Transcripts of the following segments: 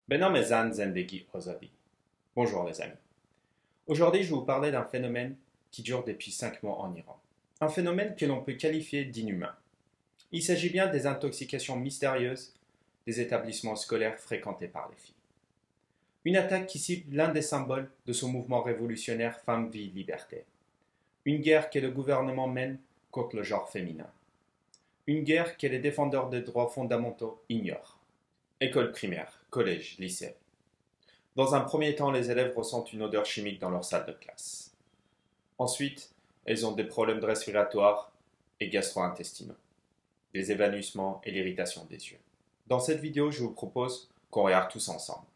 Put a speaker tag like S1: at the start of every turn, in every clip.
S1: به نام زن زندگی آزادی. Bonjour les amis. Aujourd'hui, je vais vous parler d'un phénomène qui dure depuis 5 mois en Iran. Un phénomène que l'on peut qualifier d'inhumain. Il s'agit bien des intoxications mystérieuses des établissements scolaires fréquentés par les filles. Une attaque qui cible l'un des symboles de ce mouvement révolutionnaire Femme, Vie, Liberté. Une guerre que le gouvernement mène contre le genre féminin. Une guerre que les défendeurs des droits fondamentaux ignorent. École primaire, collège, lycée. Dans un premier temps, les élèves ressentent une odeur chimique dans leur salle de classe. Ensuite, elles ont des problèmes respiratoires et gastro-intestinaux, des évanouissements et l'irritation des yeux. Dans cette vidéo, je vous propose qu'on regarde tous ensemble.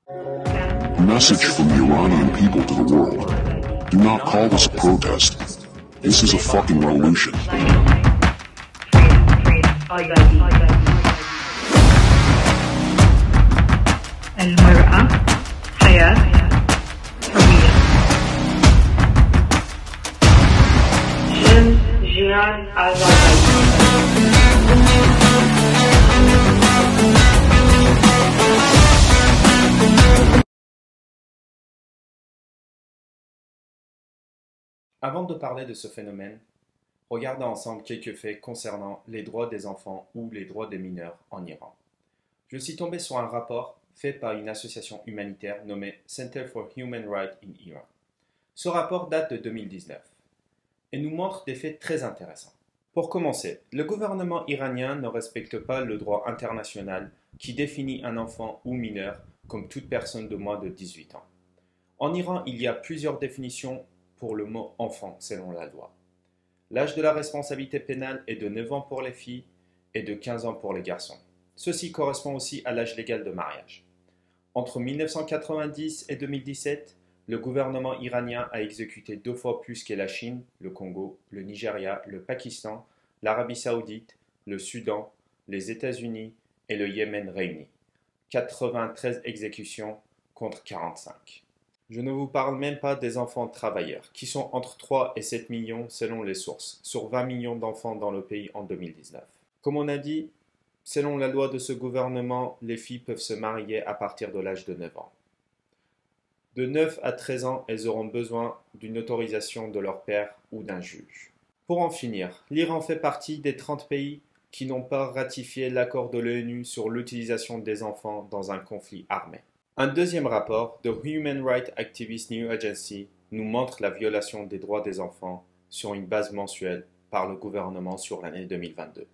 S2: A message from the Iranian people to the world. Do not call this a protest. This is a fucking revolution.
S3: المرأة حياة حرية جن جيران
S1: Avant de parler de ce phénomène, regardons ensemble quelques faits concernant les droits des enfants ou les droits des mineurs en Iran. Je suis tombé sur un rapport fait par une association humanitaire nommée Center for Human Rights in Iran. Ce rapport date de 2019 et nous montre des faits très intéressants. Pour commencer, le gouvernement iranien ne respecte pas le droit international qui définit un enfant ou mineur comme toute personne de moins de 18 ans. En Iran, il y a plusieurs définitions pour le mot enfant selon la loi. L'âge de la responsabilité pénale est de 9 ans pour les filles et de 15 ans pour les garçons. Ceci correspond aussi à l'âge légal de mariage. Entre 1990 et 2017, le gouvernement iranien a exécuté 2 fois plus que la Chine, le Congo, le Nigeria, le Pakistan, l'Arabie Saoudite, le Soudan, les États-Unis et le Yémen réunis. 93 exécutions contre 45. Je ne vous parle même pas des enfants travailleurs, qui sont entre 3 et 7 millions selon les sources, sur 20 millions d'enfants dans le pays en 2019. Comme on a dit, selon la loi de ce gouvernement, les filles peuvent se marier à partir de l'âge de 9 ans. De 9 à 13 ans, elles auront besoin d'une autorisation de leur père ou d'un juge. Pour en finir, l'Iran fait partie des 30 pays qui n'ont pas ratifié l'accord de l'ONU sur l'utilisation des enfants dans un conflit armé. Un deuxième rapport, The Human Rights Activist New Agency, nous montre la violation des droits des enfants sur une base mensuelle par le gouvernement sur l'année 2022.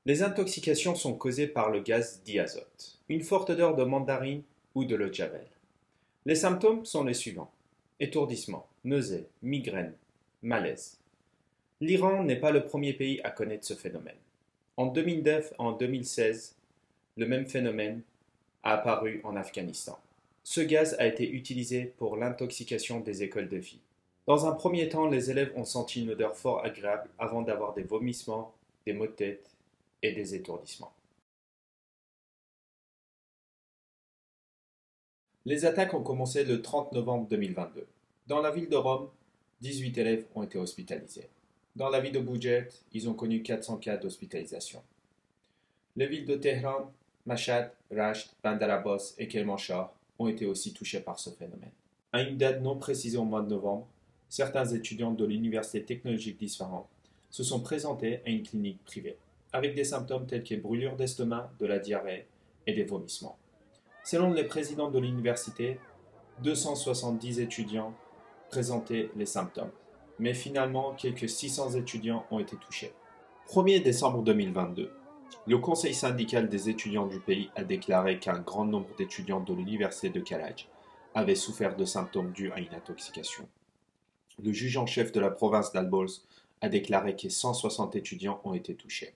S1: Les intoxications sont causées par le gaz diazote, une forte odeur de mandarine ou de l'eau de javel. Les symptômes sont les suivants: étourdissement, nausées, migraines, malaise. L'Iran n'est pas le premier pays à connaître ce phénomène. En 2009 et en 2016, le même phénomène a apparu en Afghanistan. Ce gaz a été utilisé pour l'intoxication des écoles de filles. Dans un premier temps, les élèves ont senti une odeur fort agréable avant d'avoir des vomissements, des maux de tête et des étourdissements. Les attaques ont commencé le 30 novembre 2022. Dans la ville de Rome, 18 élèves ont été hospitalisés. Dans la ville de Boudjet, ils ont connu 400 cas d'hospitalisation. Les villes de Téhéran, Mashhad, Rasht, Bandar Abbas et Kermanshah ont été aussi touchées par ce phénomène. À une date non précisée au mois de novembre, certains étudiants de l'université technologique d'Isfahan se sont présentés à une clinique privée, avec des symptômes tels que brûlure d'estomac, de la diarrhée et des vomissements. Selon les présidents de l'université, 270 étudiants présentaient les symptômes, mais finalement, quelques 600 étudiants ont été touchés. 1er décembre 2022, le conseil syndical des étudiants du pays a déclaré qu'un grand nombre d'étudiants de l'université de Karaj avaient souffert de symptômes dus à une intoxication. Le juge en chef de la province d'Alborz a déclaré que 160 étudiants ont été touchés.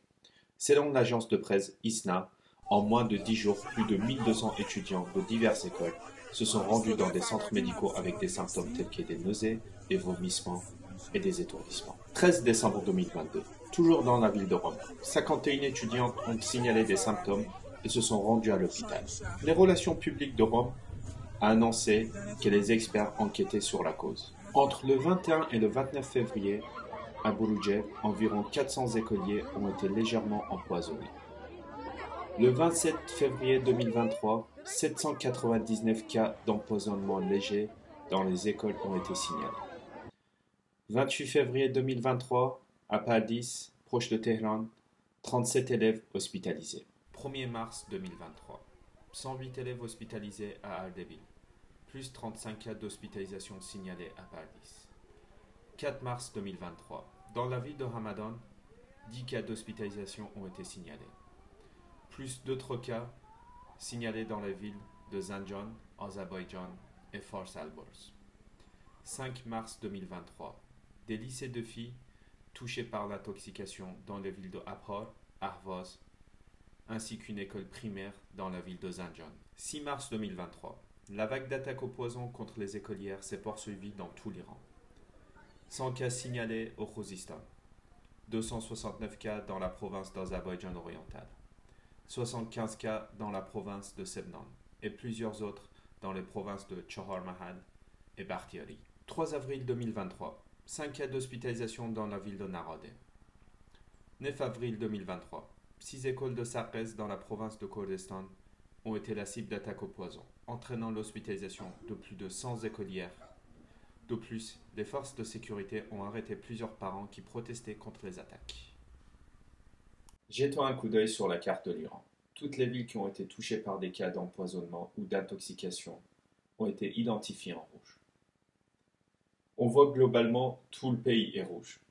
S1: Selon l'agence de presse ISNA, en moins de 10 jours, plus de 1200 étudiants de diverses écoles se sont rendus dans des centres médicaux avec des symptômes tels que des nausées, des vomissements et des étourdissements. 13 décembre 2022, toujours dans la ville de Rome, 51 étudiantes ont signalé des symptômes et se sont rendus à l'hôpital. Les relations publiques de Rome a annoncé que les experts enquêtaient sur la cause. Entre le 21 et le 29 février, à Boroujet, environ 400 écoliers ont été légèrement empoisonnés. Le 27 février 2023, 799 cas d'empoisonnement léger dans les écoles ont été signalés. 28 février 2023, à Pardis, proche de Téhéran, 37 élèves hospitalisés. 1er mars 2023, 108 élèves hospitalisés à Ardebil, plus 35 cas d'hospitalisation signalés à Pardis. 4 mars 2023, dans la ville de Hamadan, 10 cas d'hospitalisation ont été signalés. Plus d'autres cas signalés dans les villes de Zanjan, Azerbaïdjan et Fars Alborz. 5 mars 2023, des lycées de filles touchés par l'intoxication dans les villes de Abhor, Ahvaz, ainsi qu'une école primaire dans la ville de Zanjan. 6 mars 2023, la vague d'attaques au poison contre les écolières s'est poursuivie dans tout l'Iran. 100 cas signalés au Khuzestan, 269 cas dans la province d'Azerbaïdjan oriental, 75 cas dans la province de Sebnan et plusieurs autres dans les provinces de Chahar Mahal et Bakhtiari. 3 avril 2023, 5 cas d'hospitalisation dans la ville de Narodeh. 9 avril 2023, 6 écoles de Sarkez dans la province de Kurdistan ont été la cible d'attaques au poison, entraînant l'hospitalisation de plus de 100 écolières. De plus, les forces de sécurité ont arrêté plusieurs parents qui protestaient contre les attaques. Jetons un coup d'œil sur la carte de l'Iran. Toutes les villes qui ont été touchées par des cas d'empoisonnement ou d'intoxication ont été identifiées en rouge. On voit globalement tout le pays est rouge.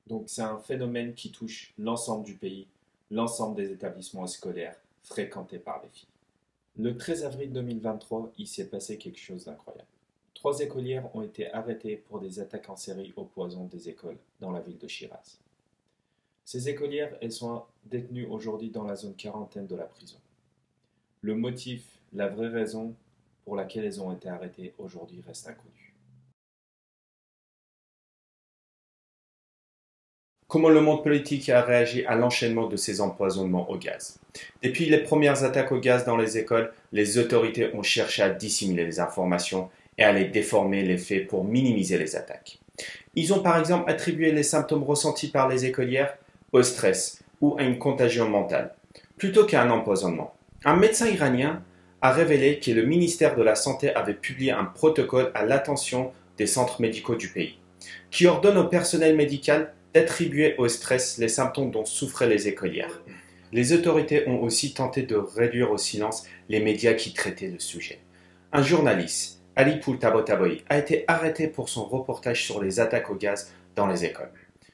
S1: Donc c'est un phénomène qui touche l'ensemble du pays, l'ensemble des établissements scolaires fréquentés par les filles. Le 13 avril 2023, il s'est passé quelque chose d'incroyable. 3 écolières ont été arrêtées pour des attaques en série au poison des écoles dans la ville de Shiraz. Ces écolières, elles sont détenues aujourd'hui dans la zone quarantaine de la prison. Le motif, la vraie raison pour laquelle elles ont été arrêtées aujourd'hui reste inconnu. Comment le monde politique a réagi à l'enchaînement de ces empoisonnements au gaz? Depuis les premières attaques au gaz dans les écoles, les autorités ont cherché à dissimuler les informations et à les déformer les faits pour minimiser les attaques. Ils ont par exemple attribué les symptômes ressentis par les écolières au stress ou à une contagion mentale, plutôt qu'à un empoisonnement. Un médecin iranien a révélé que le ministère de la Santé avait publié un protocole à l'attention des centres médicaux du pays, qui ordonne au personnel médical d'attribuer au stress les symptômes dont souffraient les écolières. Les autorités ont aussi tenté de réduire au silence les médias qui traitaient le sujet. Un journaliste, Ali Tabatabai, a été arrêté pour son reportage sur les attaques au gaz dans les écoles.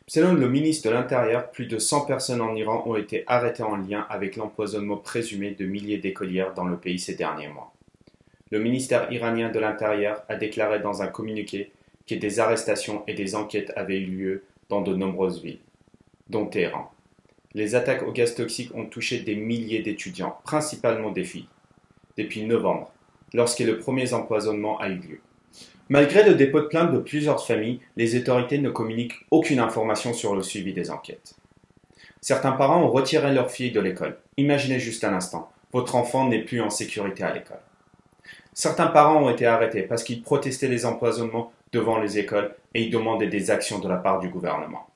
S1: Selon le ministre de l'Intérieur, plus de 100 personnes en Iran ont été arrêtées en lien avec l'empoisonnement présumé de milliers d'écolières dans le pays ces derniers mois. Le ministère iranien de l'Intérieur a déclaré dans un communiqué que des arrestations et des enquêtes avaient eu lieu dans de nombreuses villes, dont Téhéran. Les attaques au gaz toxique ont touché des milliers d'étudiants, principalement des filles, depuis novembre, lorsque le premier empoisonnement a eu lieu. Malgré le dépôt de plainte de plusieurs familles, les autorités ne communiquent aucune information sur le suivi des enquêtes. Certains parents ont retiré leur fille de l'école. Imaginez juste un instant, votre enfant n'est plus en sécurité à l'école. Certains parents ont été arrêtés parce qu'ils protestaient les empoisonnements devant les écoles et ils demandaient des actions de la part du gouvernement.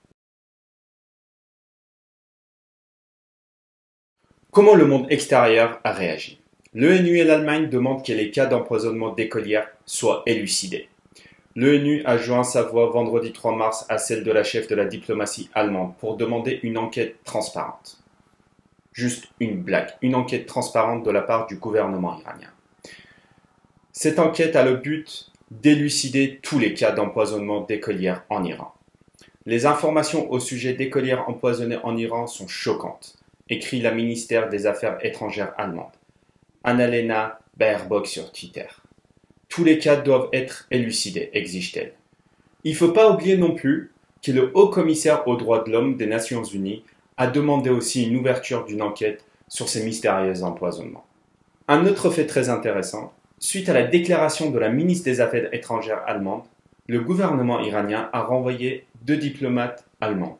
S1: Comment le monde extérieur a réagi? L'ONU et l'Allemagne demandent que les cas d'empoisonnement d'écolières soient élucidés. L'ONU a joint sa voix vendredi 3 mars à celle de la chef de la diplomatie allemande pour demander une enquête transparente. Juste une blague, une enquête transparente de la part du gouvernement iranien. Cette enquête a le but d'élucider tous les cas d'empoisonnement d'écolières en Iran. Les informations au sujet d'écolières empoisonnées en Iran sont choquantes, écrit la ministère des Affaires étrangères allemande, Annalena Baerbock sur Twitter. Tous les cas doivent être élucidés, exige-t-elle. Il ne faut pas oublier non plus que le haut-commissaire aux droits de l'homme des Nations Unies a demandé aussi une ouverture d'une enquête sur ces mystérieux empoisonnements. Un autre fait très intéressant, suite à la déclaration de la ministre des Affaires étrangères allemande, le gouvernement iranien a renvoyé 2 diplomates allemands,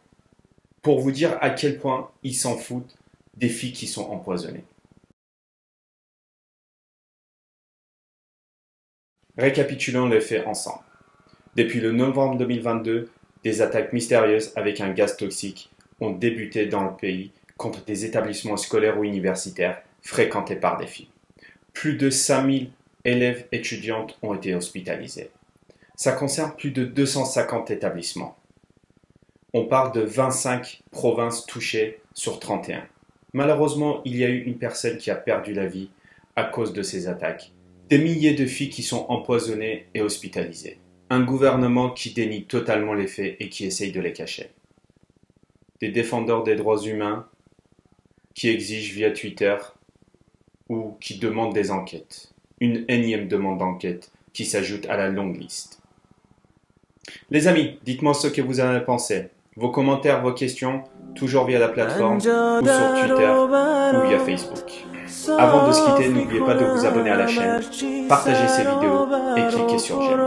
S1: pour vous dire à quel point ils s'en foutent des filles qui sont empoisonnées. Récapitulons les faits ensemble. Depuis le novembre 2022, des attaques mystérieuses avec un gaz toxique ont débuté dans le pays contre des établissements scolaires ou universitaires fréquentés par des filles. Plus de 5000 élèves étudiantes ont été hospitalisés. Ça concerne plus de 250 établissements. On parle de 25 provinces touchées sur 31. Malheureusement, il y a eu une personne qui a perdu la vie à cause de ces attaques. Des milliers de filles qui sont empoisonnées et hospitalisées. Un gouvernement qui dénie totalement les faits et qui essaye de les cacher. Des défendeurs des droits humains qui exigent via Twitter ou qui demandent des enquêtes. Une énième demande d'enquête qui s'ajoute à la longue liste. Les amis, dites-moi ce que vous en avez pensé. Vos commentaires, vos questions, toujours via la plateforme ou sur Twitter ou via Facebook. Avant de se quitter, n'oubliez pas de vous abonner à la chaîne, partager ces vidéos et cliquer sur j'aime.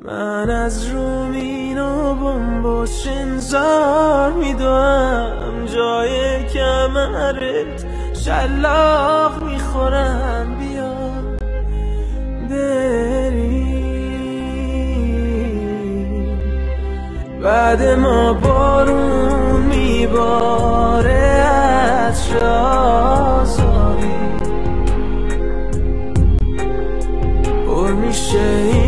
S4: من از رومین و بمبش انذار میدوام جای کمرت شلاق میخورم بیا بریم بعد ما بارون میباره از آزادی پر میشه